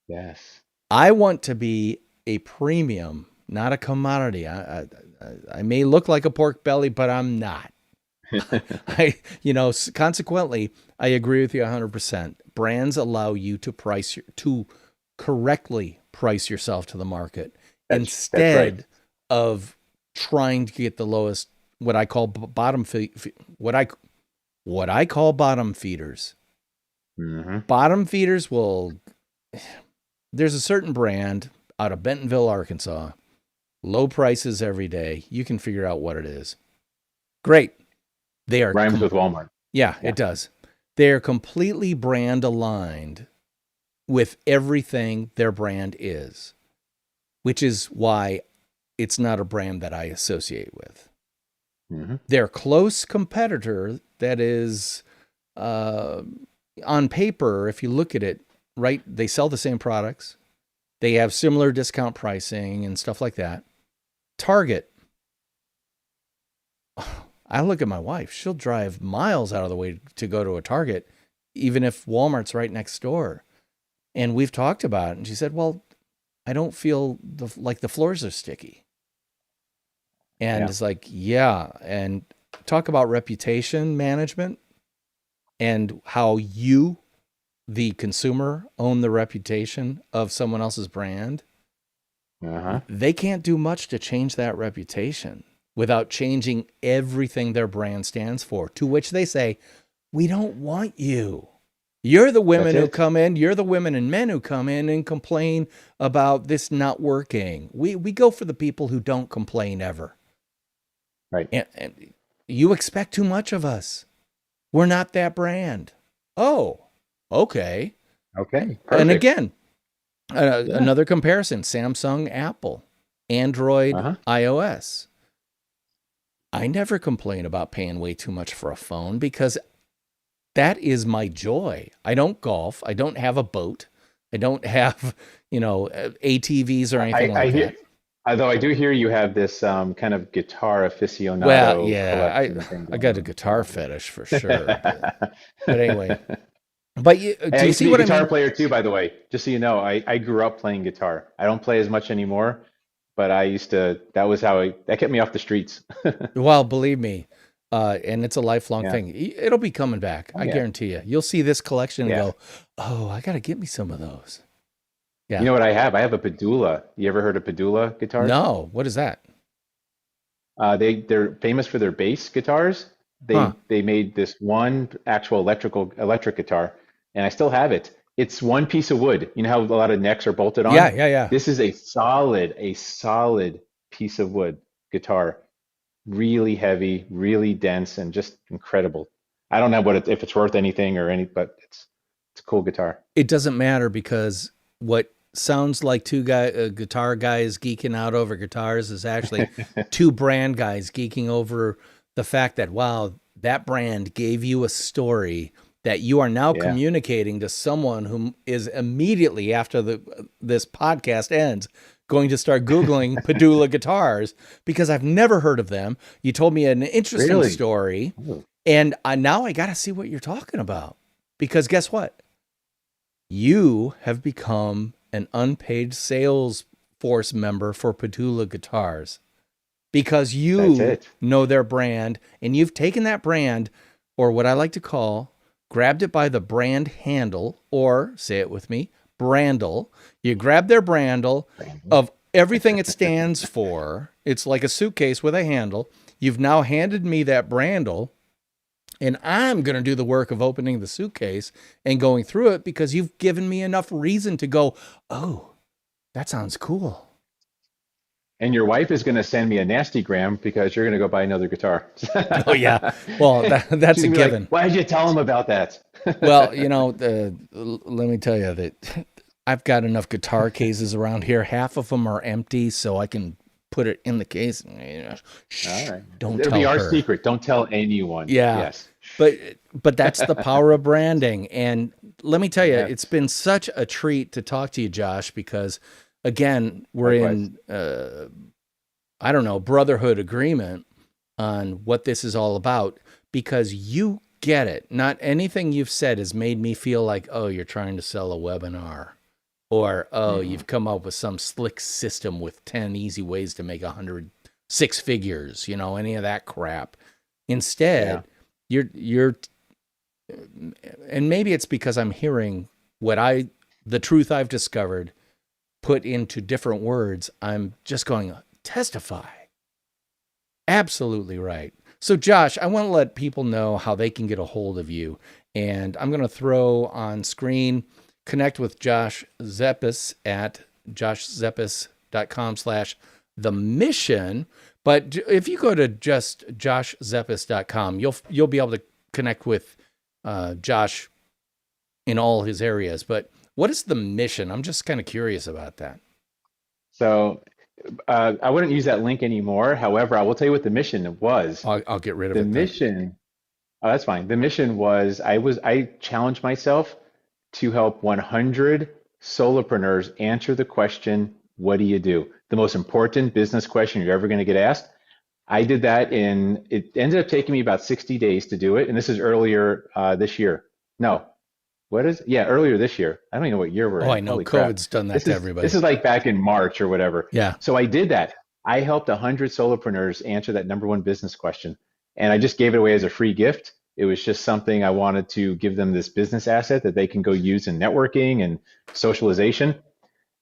Yes. I want to be a premium, not a commodity. I may look like a pork belly, but I'm not. Consequently, I agree with you 100%. Brands allow you to correctly price yourself to the market That's right. instead of trying to get the lowest, what I call what I call bottom feeders. Hmm. Bottom feeders there's a certain brand out of Bentonville, Arkansas, low prices every day. You can figure out what it is. Great. They are, Rhymes with Walmart. yeah, Yeah. it does. They're completely brand aligned with everything their brand is, which is why it's not a brand that I associate with. Hmm. Their close competitor that is on paper, if you look at it, right, they sell the same products. They have similar discount pricing and stuff like that. Target. I look at my wife. She'll drive miles out of the way to go to a Target, even if Walmart's right next door. And we've talked about it. And she said, well, I don't feel like the floors are sticky. And Yeah. it's like, yeah. And talk about reputation management and how you, the consumer, own the reputation of someone else's brand. Uh-huh. They can't do much to change that reputation without changing everything their brand stands for, to which they say, we don't want you. You're the women who come in, you're the women and men who come in and complain about this not working. We go for the people who don't complain ever. Right. And you expect too much of us. We're not that brand. Oh, okay. Okay. Perfect. And again, another comparison, Samsung, Apple, Android, iOS. I never complain about paying way too much for a phone because that is my joy. I don't golf. I don't have a boat. I don't have, ATVs or anything like that. Although I do hear you have this kind of guitar aficionado Well, yeah, collection thing I going got a on. guitar fetish for sure. But anyway, but Hey, do I you used to see be a what I guitar mean? player too, by the way. Just so you know, I grew up playing guitar. I don't play as much anymore, but I used to. That was that kept me off the streets. Well, believe me, and it's a lifelong Yeah. thing. It'll be coming back. Oh I yeah. guarantee you. You'll see this collection and Yeah. go, oh, I got to get me some of those. You Yeah. know what I have? I have a Padula. You ever heard of Padula guitars? No, what is that? They're famous for their bass guitars. Huh. They made this one actual electric guitar, and I still have it. It's one piece of wood. You know how a lot of necks are bolted Yeah, on? yeah, yeah. This is a solid piece of wood guitar. Really heavy, really dense, and just incredible. I don't know if it's worth anything but it's a cool guitar. It doesn't matter because what sounds like two guitar guys geeking out over guitars is actually two brand guys geeking over the fact that, wow, that brand gave you a story that you are now Yeah. communicating to someone who is immediately after this podcast ends going to start Googling Padula guitars because I've never heard of them. You told me an interesting Really? story, Oh, and now I got to see what you're talking about because guess what? You have become an unpaid sales force member for Padula guitars because that's you it. know their brand and you've taken that brand, or what I like to call, grabbed it by the brand handle, or say it with me, brandle. You grab their brandle of everything it stands for. It's like a suitcase with a handle. You've now handed me that brandle, and I'm going to do the work of opening the suitcase and going through it because you've given me enough reason to go, oh, that sounds cool. And your wife is going to send me a nasty gram because you're going to go buy another guitar. Oh, yeah. Well, that's She's a gonna be given. like, why did you tell him about that? Well, let me tell you that I've got enough guitar cases around here. Half of them are empty, so I can put it in the case. And, All shh, right. don't It'll be tell our her. secret. Don't tell anyone. Yeah, Yes. but that's the power of branding. And let me tell you, it's Yes. been such a treat to talk to you, Josh, because again, we're Likewise. in I don't know, brotherhood agreement on what this is all about because you get it. Not anything you've said has made me feel like, oh, you're trying to sell a webinar or, oh, Hmm. you've come up with some slick system with 10 easy ways to make 100 6 figures, any of that crap. Yeah. Instead, you're, and maybe it's because I'm hearing the truth I've discovered put into different words. I'm just going, testify. Absolutely right. So, Josh, I want to let people know how they can get a hold of you. And I'm going to throw on screen, connect with Josh Zepess at joshzepess.com/the mission. But if you go to just joshzepess.com, you'll be able to connect with Josh in all his areas. But what is the mission? I'm just kind of curious about that. So I wouldn't use that link anymore. However, I will tell you what the mission was. I'll get rid of The it then. mission, oh, that's fine. The mission was I challenged myself to help 100 solopreneurs answer the question, what do you do? The most important business question you're ever going to get asked. I did that it ended up taking me about 60 days to do it. And this is earlier this year. No, yeah, earlier this year. I don't even know what year we're Oh, in. I know. Holy crap. COVID's done that This to is this everybody. is like back in March or whatever. Yeah. So I did that. I helped 100 solopreneurs answer that number one business question. And I just gave it away as a free gift. It was just something I wanted to give them this business asset that they can go use in networking and socialization.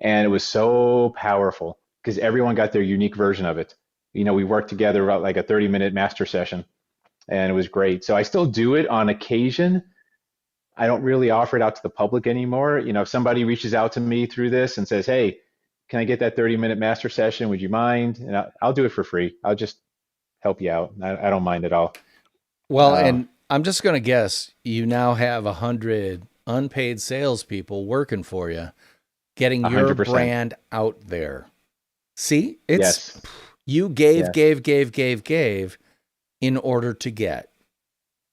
And it was so powerful because everyone got their unique version of it. We worked together about like a 30-minute master session and it was great. So I still do it on occasion. I don't really offer it out to the public anymore. If somebody reaches out to me through this and says, "Hey, can I get that 30-minute master session? Would you mind?" And I'll do it for free. I'll just help you out. I don't mind at all. Well, Um, and I'm just going to guess you now have 100 unpaid salespeople working for you, getting your 100%. brand out there. See, it's Yes. you gave, Yes. gave, gave, gave, gave in order to get.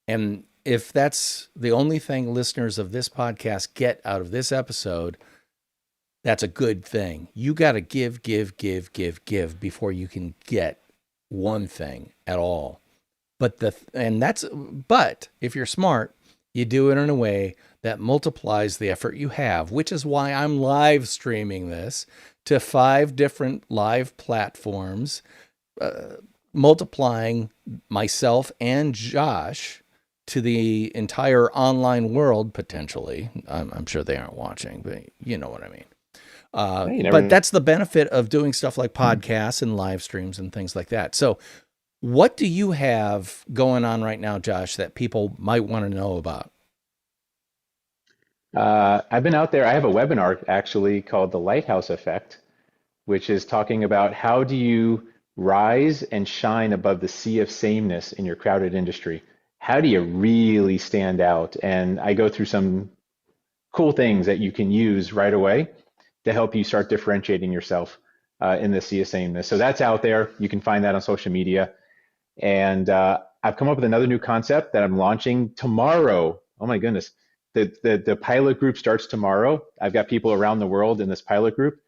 And if that's the only thing listeners of this podcast get out of this episode, that's a good thing. You got to give, give, give, give, give before you can get one thing at all. But if you're smart, you do it in a way that multiplies the effort you have, which is why I'm live streaming this to 5 different live platforms, multiplying myself and Josh to the entire online world potentially. I'm sure they aren't watching, but you know what I mean. Hey, you But never. that's the benefit of doing stuff like podcasts and live streams and things like that. So, what do you have going on right now, Josh, that people might want to know about? I've been out there. I have a webinar actually called The Lighthouse Effect, which is talking about how do you rise and shine above the sea of sameness in your crowded industry? How do you really stand out? And I go through some cool things that you can use right away to help you start differentiating yourself in the sea of sameness. So that's out there. You can find that on social media. And I've come up with another new concept that I'm launching tomorrow. Oh my goodness. The pilot group starts tomorrow. I've got people around the world in this pilot group,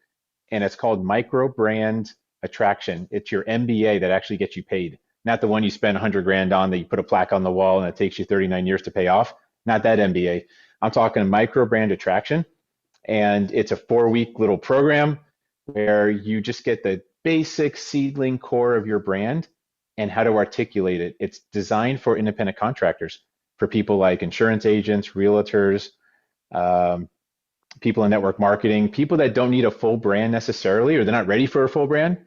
and it's called Micro Brand Attraction. It's your MBA that actually gets you paid, not the one you spend 100 grand on that you put a plaque on the wall and it takes you 39 years to pay off. Not that MBA. I'm talking Micro Brand Attraction, and it's a 4-week little program where you just get the basic seedling core of your brand and how to articulate it. It's designed for independent contractors, for people like insurance agents, realtors, um, people in network marketing, people that don't need a full brand necessarily, or they're not ready for a full brand,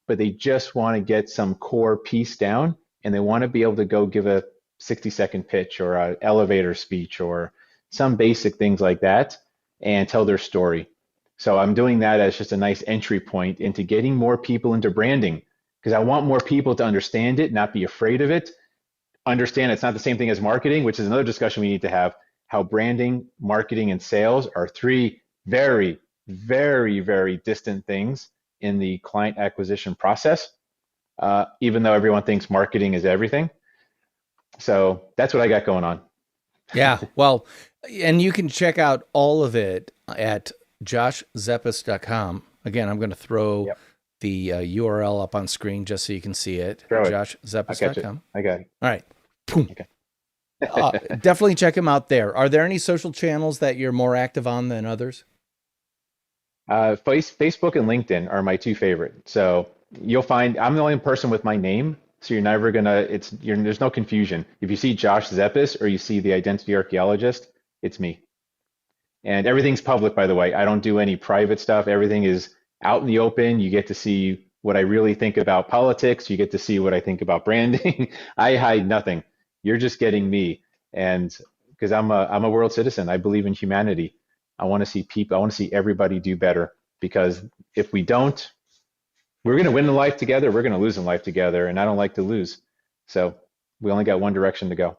but they just want to get some core piece down and they want to be able to go give a 60-second pitch or an elevator speech or some basic things like that and tell their story. So I'm doing that as just a nice entry point into getting more people into branding because I want more people to understand it, not be afraid of it, understand it's not the same thing as marketing, which is another discussion we need to have, how branding, marketing, and sales are 3 very, very, very distant things in the client acquisition process, even though everyone thinks marketing is everything. So that's what I got going on. Yeah, well, and you can check out all of it at joshzepess.com. Again, I'm going to throw Yep. the URL up on screen just so you can see it. Throw it. I'll catch it. joshzepess.com. I got it. All right. Boom. Okay. Definitely check him out there. Are there any social channels that you're more active on than others? Facebook and LinkedIn are my two favorite. So you'll find I'm the only person with my name, so you're never gonna. There's no confusion. If you see Josh Zepess or you see the Identity Archeologist, it's me. And everything's public, by the way. I don't do any private stuff. Everything is out in the open. You get to see what I really think about politics. You get to see what I think about branding. I hide nothing. You're just getting me. And because I'm a world citizen, I believe in humanity. I want to see people, I want to see everybody do better, because if we don't, we're going to win in life together. We're going to lose in life together. And I don't like to lose. So we only got one direction to go.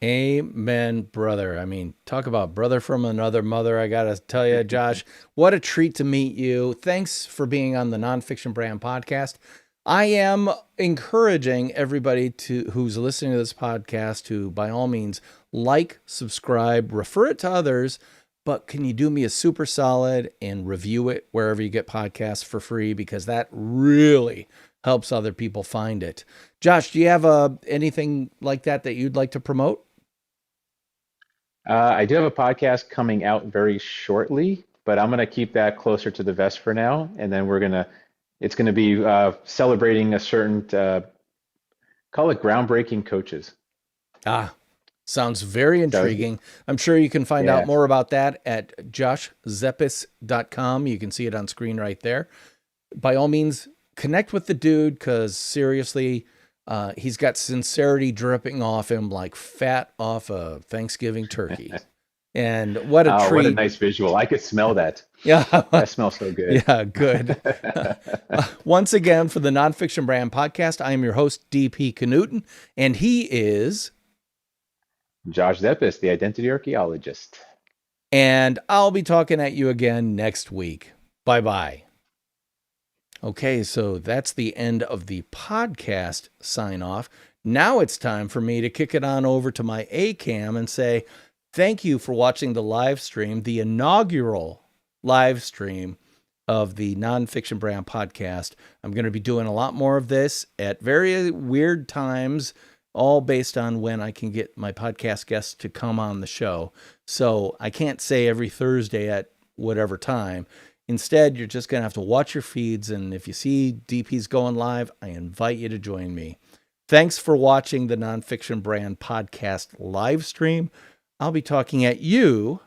Amen, brother. I mean, talk about brother from another mother. I got to tell you, Josh, what a treat to meet you. Thanks for being on the Nonfiction Brand podcast. I am encouraging everybody who's listening to this podcast to, by all means, like, subscribe, refer it to others. But can you do me a super solid and review it wherever you get podcasts for free? Because that really helps other people find it. Josh, do you have anything like that you'd like to promote? I do have a podcast coming out very shortly, but I'm going to keep that closer to the vest for now. And then it's going to be celebrating a certain, call it groundbreaking coaches. Sounds very intriguing. I'm sure you can find out more about that at joshzepess.com. You can see it on screen right there. By all means, connect with the dude, because seriously, he's got sincerity dripping off him like fat off a Thanksgiving turkey. And what a treat. What a nice visual. I could smell that. Yeah. That smells so good. Yeah, good. Once again, for the Nonfiction Brand podcast, I am your host, DP Knudten, and he is Josh Zepess, the Identity Archeologist. And I'll be talking at you again next week. Bye-bye. Okay, so that's the end of the podcast sign-off. Now it's time for me to kick it on over to my A-cam and say thank you for watching the live stream, the inaugural live stream of the Nonfiction Brand podcast. I'm going to be doing a lot more of this at very weird times, all based on when I can get my podcast guests to come on the show. So I can't say every Thursday at whatever time. Instead, you're just going to have to watch your feeds. And if you see DP's going live, I invite you to join me. Thanks for watching the Nonfiction Brand podcast live stream. I'll be talking at you